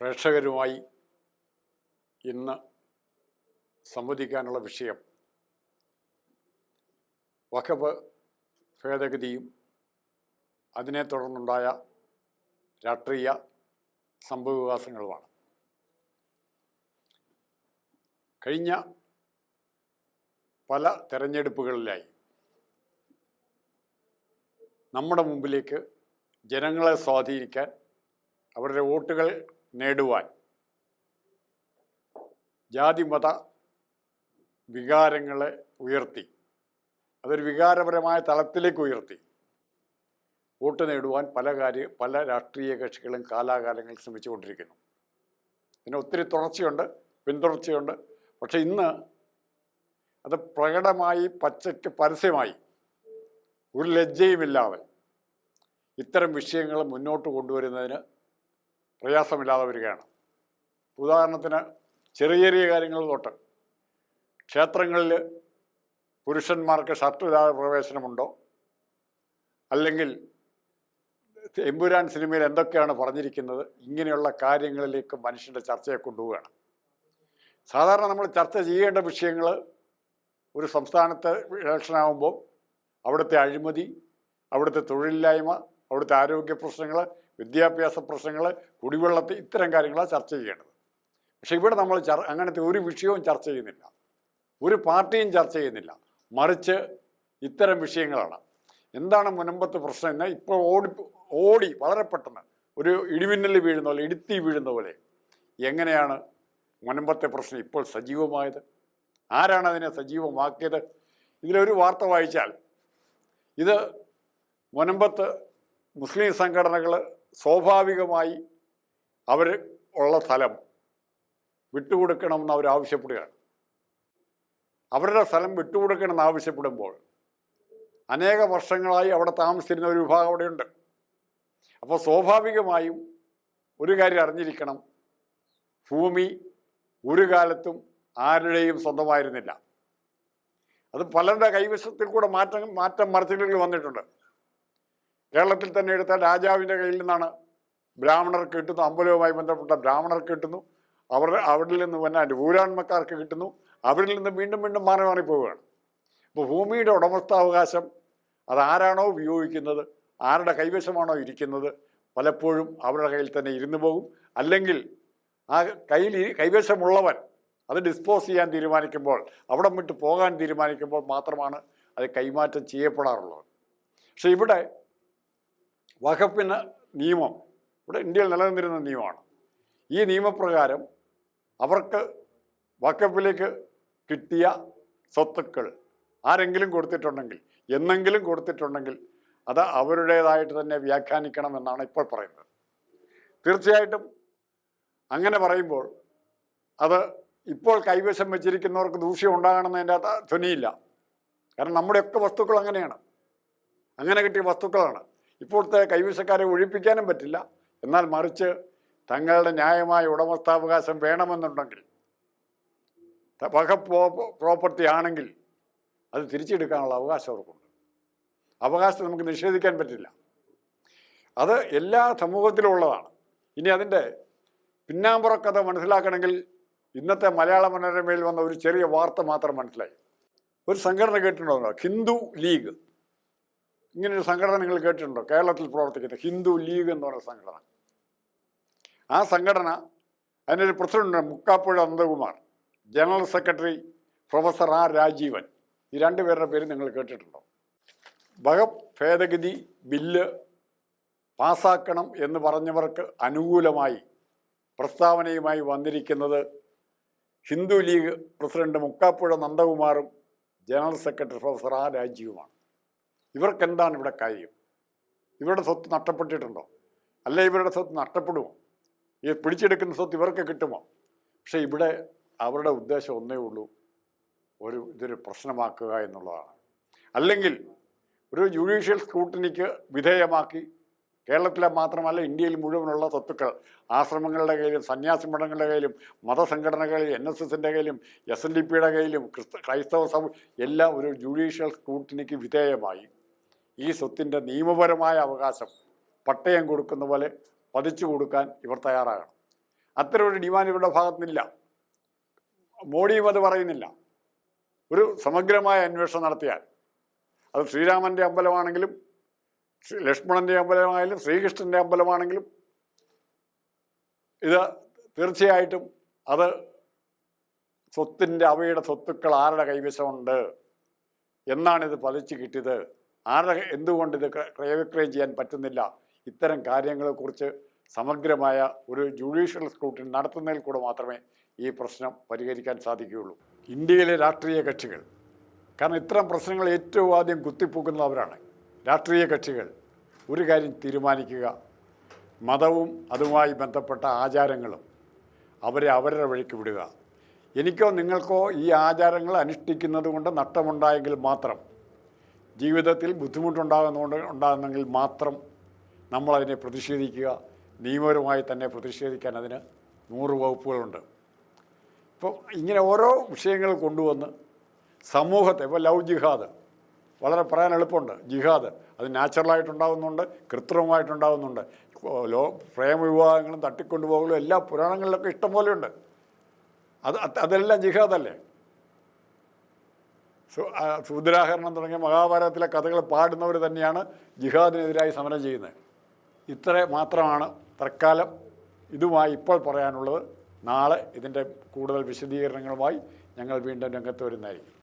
പ്രേക്ഷകരുമായി ഇന്ന് സംവദിക്കാനുള്ള വിഷയം വഖഫ് ഭേദഗതിയും അതിനെ തുടർന്നുണ്ടായ രാഷ്ട്രീയ സംഭവവികാസങ്ങളുമാണ്. കഴിഞ്ഞ പല തെരഞ്ഞെടുപ്പുകളിലായി നമ്മുടെ മുമ്പിലേക്ക് ജനങ്ങളെ സ്വാധീനിക്കാൻ, അവരുടെ വോട്ടുകൾ നേടുവാൻ ജാതിമത വികാരങ്ങളെ ഉയർത്തി, അതൊരു വികാരപരമായ തലത്തിലേക്ക് ഉയർത്തി വോട്ട് നേടുവാൻ പല രാഷ്ട്രീയ കക്ഷികളും കാലാകാലങ്ങളിൽ ശ്രമിച്ചുകൊണ്ടിരിക്കുന്നു. ഇതിന് ഒത്തിരി തുടർച്ചയുണ്ട്, പിന്തുടർച്ചയുണ്ട്. പക്ഷെ ഇന്ന് അത് പ്രകടമായി, പച്ചയ്ക്ക്, പരസ്യമായി, ഒരു ലജ്ജയുമില്ലാതെ ഇത്തരം വിഷയങ്ങൾ മുന്നോട്ട് കൊണ്ടുവരുന്നതിന് പ്രയാസമില്ലാതെ വരികയാണ്. ഉദാഹരണത്തിന് ചെറിയ ചെറിയ കാര്യങ്ങൾ തൊട്ട് ക്ഷേത്രങ്ങളിൽ പുരുഷന്മാർക്ക് ഷർട്ടില്ലാതെ പ്രവേശനമുണ്ടോ, അല്ലെങ്കിൽ എമ്പുരാൻ സിനിമയിൽ എന്തൊക്കെയാണ് പറഞ്ഞിരിക്കുന്നത്, ഇങ്ങനെയുള്ള കാര്യങ്ങളിലേക്ക് മനുഷ്യൻ്റെ ചർച്ചയെ കൊണ്ടുപോവുകയാണ്. സാധാരണ നമ്മൾ ചർച്ച ചെയ്യേണ്ട വിഷയങ്ങൾ ഒരു സംസ്ഥാനത്ത് ഇലക്ഷനാകുമ്പോൾ അവിടുത്തെ അഴിമതി, അവിടുത്തെ തൊഴിലില്ലായ്മ, അവിടുത്തെ ആരോഗ്യ പ്രശ്നങ്ങൾ, വിദ്യാഭ്യാസ പ്രശ്നങ്ങൾ, കുടിവെള്ളത്തിൽ, ഇത്തരം കാര്യങ്ങളാണ് ചർച്ച ചെയ്യേണ്ടത്. പക്ഷെ ഇവിടെ നമ്മൾ അങ്ങനത്തെ ഒരു വിഷയവും ചർച്ച ചെയ്യുന്നില്ല, ഒരു പാർട്ടിയും ചർച്ച ചെയ്യുന്നില്ല. മറിച്ച് ഇത്തരം വിഷയങ്ങളാണ്. എന്താണ് മുനമ്പത്ത് പ്രശ്നം എന്നാൽ ഇപ്പോൾ ഓടി വളരെ പെട്ടെന്ന് ഒരു ഇടിമിന്നൽ വീഴുന്ന പോലെ, ഇടുത്തി വീഴുന്ന പോലെ എങ്ങനെയാണ് മുനമ്പത്തെ പ്രശ്നം ഇപ്പോൾ സജീവമായത്? ആരാണ് അതിനെ സജീവമാക്കിയത്? ഇതിലൊരു വാർത്ത വായിച്ചാൽ ഇത് മുനമ്പത്ത് മുസ്ലിം സംഘടനകൾ സ്വാഭാവികമായി അവർ ഉള്ള സ്ഥലം വിട്ടുകൊടുക്കണമെന്ന് അവർ ആവശ്യപ്പെടുകയാണ്. അവരുടെ സ്ഥലം വിട്ടുകൊടുക്കണമെന്ന് ആവശ്യപ്പെടുമ്പോൾ അനേക വർഷങ്ങളായി അവിടെ താമസിച്ചിരുന്ന ഒരു വിഭാഗം അവിടെയുണ്ട്. അപ്പോൾ സ്വാഭാവികമായും ഒരു കാര്യം അറിഞ്ഞിരിക്കണം, ഭൂമി ഒരു കാലത്തും ആരുടെയും സ്വന്തമായിരുന്നില്ല. അത് പലരുടെ കൈവശത്തിൽ കൂടെ മാറ്റം മറിച്ചിലുകൾ വന്നിട്ടുണ്ട്. കേരളത്തിൽ തന്നെ എടുത്താൽ രാജാവിൻ്റെ കയ്യിൽ നിന്നാണ് ബ്രാഹ്മണർക്ക് കിട്ടുന്നു, അമ്പലവുമായി ബന്ധപ്പെട്ട ബ്രാഹ്മണർക്ക് കിട്ടുന്നു, അവരിൽ നിന്ന് പിന്നെ ഊരാൺമക്കാർക്ക് കിട്ടുന്നു, അവരിൽ നിന്ന് വീണ്ടും വീണ്ടും മാറി മാറിപ്പോവുകയാണ്. അപ്പോൾ ഭൂമിയുടെ ഉടമസ്ഥാവകാശം അതാരാണോ ഉപയോഗിക്കുന്നത്, ആരുടെ കൈവശമാണോ ഇരിക്കുന്നത്, പലപ്പോഴും അവരുടെ കയ്യിൽ തന്നെ ഇരുന്നു പോകും. അല്ലെങ്കിൽ ആ കൈവശമുള്ളവൻ അത് ഡിസ്പോസ് ചെയ്യാൻ തീരുമാനിക്കുമ്പോൾ, അവിടം വിട്ട് പോകാൻ തീരുമാനിക്കുമ്പോൾ മാത്രമാണ് അത് കൈമാറ്റം ചെയ്യപ്പെടാറുള്ളത്. പക്ഷെ ഇവിടെ വഖഫിന് നിയമം, ഇവിടെ ഇന്ത്യയിൽ നിലനിന്നിരുന്ന നിയമമാണ്. ഈ നിയമപ്രകാരം അവർക്ക് വഖഫിലേക്ക് കിട്ടിയ സ്വത്തുക്കൾ ആരെങ്കിലും കൊടുത്തിട്ടുണ്ടെങ്കിൽ, എന്നെങ്കിലും കൊടുത്തിട്ടുണ്ടെങ്കിൽ അത് അവരുടേതായിട്ട് തന്നെ വ്യാഖ്യാനിക്കണം എന്നാണ് ഇപ്പോൾ പറയുന്നത്. തീർച്ചയായിട്ടും അങ്ങനെ പറയുമ്പോൾ അത് ഇപ്പോൾ കൈവശം വെച്ചിരിക്കുന്നവർക്ക് ദൂഷ്യം ഉണ്ടാകണമെന്നതിൻ്റെ ധ്വനിയില്ല. കാരണം നമ്മുടെയൊക്കെ വസ്തുക്കൾ അങ്ങനെയാണ്, അങ്ങനെ കിട്ടിയ വസ്തുക്കളാണ്. ഇപ്പോഴത്തെ കൈവശക്കാരെ ഒഴിപ്പിക്കാനും പറ്റില്ല. എന്നാൽ മറിച്ച് തങ്ങളുടെ ന്യായമായ ഉടമസ്ഥാവകാശം വേണമെന്നുണ്ടെങ്കിൽ, വഖഫ് പ്രോപ്പർട്ടി ആണെങ്കിൽ അത് തിരിച്ചെടുക്കാനുള്ള അവകാശം അവർക്കുണ്ട്. അവകാശം നമുക്ക് നിഷേധിക്കാൻ പറ്റില്ല. അത് എല്ലാ സമൂഹത്തിലും ഉള്ളതാണ്. ഇനി അതിൻ്റെ പിന്നാമ്പുറ കഥ മനസ്സിലാക്കണമെങ്കിൽ ഇന്നത്തെ മലയാള മനോരമയിൽ വന്ന ഒരു ചെറിയ വാർത്ത മാത്രം മനസ്സിലായി. ഒരു സംഘടന കേട്ടിട്ടുണ്ടോ? ഹിന്ദു ലീഗ്. ഇങ്ങനൊരു സംഘടന നിങ്ങൾ കേട്ടിട്ടുണ്ടോ? കേരളത്തിൽ പ്രവർത്തിക്കുന്ന ഹിന്ദു ലീഗ് എന്ന് പറയുന്ന സംഘടന. ആ സംഘടന, അതിനൊരു president Mukkappuzha Nandakumar, general secretary professor R Rajeevan. ഈ രണ്ടുപേരുടെ പേര് നിങ്ങൾ കേട്ടിട്ടുണ്ടോ? വഖഫ് ഭേദഗതി ബില്ല് പാസ്സാക്കണം എന്ന് പറഞ്ഞവർക്ക് അനുകൂലമായി പ്രസ്താവനയുമായി വന്നിരിക്കുന്നത് ഹിന്ദു ലീഗ് പ്രസിഡന്റ് മുക്കാപ്പുഴ നന്ദകുമാറും ജനറൽ സെക്രട്ടറി പ്രൊഫസർ ആർ രാജീവുമാണ്. ഇവർക്കെന്താണ് ഇവിടെ കാര്യം? ഇവരുടെ സ്വത്ത് നഷ്ടപ്പെട്ടിട്ടുണ്ടോ? അല്ലെ ഇവരുടെ സ്വത്ത് നഷ്ടപ്പെടുമോ? ഈ പിടിച്ചെടുക്കുന്ന സ്വത്ത് ഇവർക്ക് കിട്ടുമോ? പക്ഷെ ഇവിടെ അവരുടെ ഉദ്ദേശം ഒന്നേ ഉള്ളൂ, ഇതൊരു പ്രശ്നമാക്കുക എന്നുള്ളതാണ്. അല്ലെങ്കിൽ ഒരു ജുഡീഷ്യൽ സ്ക്രൂട്ടിനിക്ക് വിധേയമാക്കി കേരളത്തിലെ മാത്രമല്ല ഇന്ത്യയിൽ മുഴുവനുള്ള സ്വത്തുക്കൾ ആശ്രമങ്ങളുടെ കയ്യിലും, സന്യാസി മഠങ്ങളുടെ കയ്യിലും, മതസംഘടനകളിലും, NSSൻ്റെ കയ്യിലും, SNDPയുടെ കയ്യിലും, ക്രൈസ്തവ സമൂഹം എല്ലാം ഒരു ജുഡീഷ്യൽ സ്ക്രൂട്ടിനിക്ക് വിധേയമായി ഈ സ്വത്തിൻ്റെ നിയമപരമായ അവകാശം പട്ടയം കൊടുക്കുന്ന പോലെ പതിച്ചു കൊടുക്കാൻ ഇവർ തയ്യാറാകണം. അത്തരം ഒരു ഡിമാൻഡ് ഇവരുടെ ഭാഗത്തുനിന്നില്ല. മോഡിയും അത് പറയുന്നില്ല. ഒരു സമഗ്രമായ അന്വേഷണം നടത്തിയാൽ അത് ശ്രീരാമൻ്റെ അമ്പലമാണെങ്കിലും ലക്ഷ്മണൻ്റെ അമ്പലമായാലും ശ്രീകൃഷ്ണൻ്റെ അമ്പലമാണെങ്കിലും ഇത് തീർച്ചയായിട്ടും അത് അവയുടെ സ്വത്തുക്കൾ ആരുടെ കൈവശമുണ്ട്, എന്നാണിത് പതിച്ചു കിട്ടിയത്, എന്തുകൊണ്ട് ഇത് ക്രയവിക്രയം ചെയ്യാൻ പറ്റുന്നില്ല, ഇത്തരം കാര്യങ്ങളെക്കുറിച്ച് സമഗ്രമായ ഒരു ജുഡീഷ്യൽ സ്ക്രൂട്ടിനി നടത്തുന്നതിൽ കൂടെ മാത്രമേ ഈ പ്രശ്നം പരിഹരിക്കാൻ സാധിക്കുകയുള്ളൂ. ഇന്ത്യയിലെ രാഷ്ട്രീയ കക്ഷികൾ, കാരണം ഇത്തരം പ്രശ്നങ്ങൾ ഏറ്റവും ആദ്യം കുത്തിപ്പൊക്കുന്നവരാണ് രാഷ്ട്രീയ കക്ഷികൾ. ഒരു കാര്യം തീരുമാനിക്കുക, മതവും അതുമായി ബന്ധപ്പെട്ട ആചാരങ്ങളും അവരുടെ വഴിക്ക് വിടുക. എനിക്കോ നിങ്ങൾക്കോ ഈ ആചാരങ്ങൾ അനുഷ്ഠിക്കുന്നത് കൊണ്ട് നഷ്ടമുണ്ടായെങ്കിൽ മാത്രം, ജീവിതത്തിൽ ഉണ്ടാകുന്നെങ്കിൽ മാത്രം നമ്മളതിനെ പ്രതിഷേധിക്കുക. നിയമപരമായി തന്നെ പ്രതിഷേധിക്കാൻ അതിന് 100 വകുപ്പുകളുണ്ട്. ഇപ്പോൾ ഇങ്ങനെ ഓരോ വിഷയങ്ങൾ കൊണ്ടുവന്ന് സമൂഹത്തെ, ഇപ്പോൾ ലവ് ജിഹാദ് വളരെ പറയാൻ എളുപ്പമുണ്ട്. ജിഹാദ് അത് നാച്ചുറലായിട്ടുണ്ടാകുന്നുണ്ട്, കൃത്രിമമായിട്ടുണ്ടാകുന്നുണ്ട്. പ്രേമവിവാഹങ്ങളും തട്ടിക്കൊണ്ടുപോകലും എല്ലാ പുരാണങ്ങളിലൊക്കെ ഇഷ്ടം പോലെയുണ്ട്. അതെല്ലാം ജിഹാദല്ലേ? സൂദ്രാഹരണം തുടങ്ങിയ മഹാഭാരതത്തിലെ കഥകൾ പാടുന്നവർ തന്നെയാണ് ജിഹാദിനെതിരായി സമരം ചെയ്യുന്നത്. ഇത്ര മാത്രമാണ് തൽക്കാലം ഇതുമായി ഇപ്പോൾ പറയാനുള്ളത്. നാളെ ഇതിൻ്റെ കൂടുതൽ വിശദീകരണങ്ങളുമായി ഞങ്ങൾ വീണ്ടും രംഗത്ത് വരുന്നതായിരിക്കും.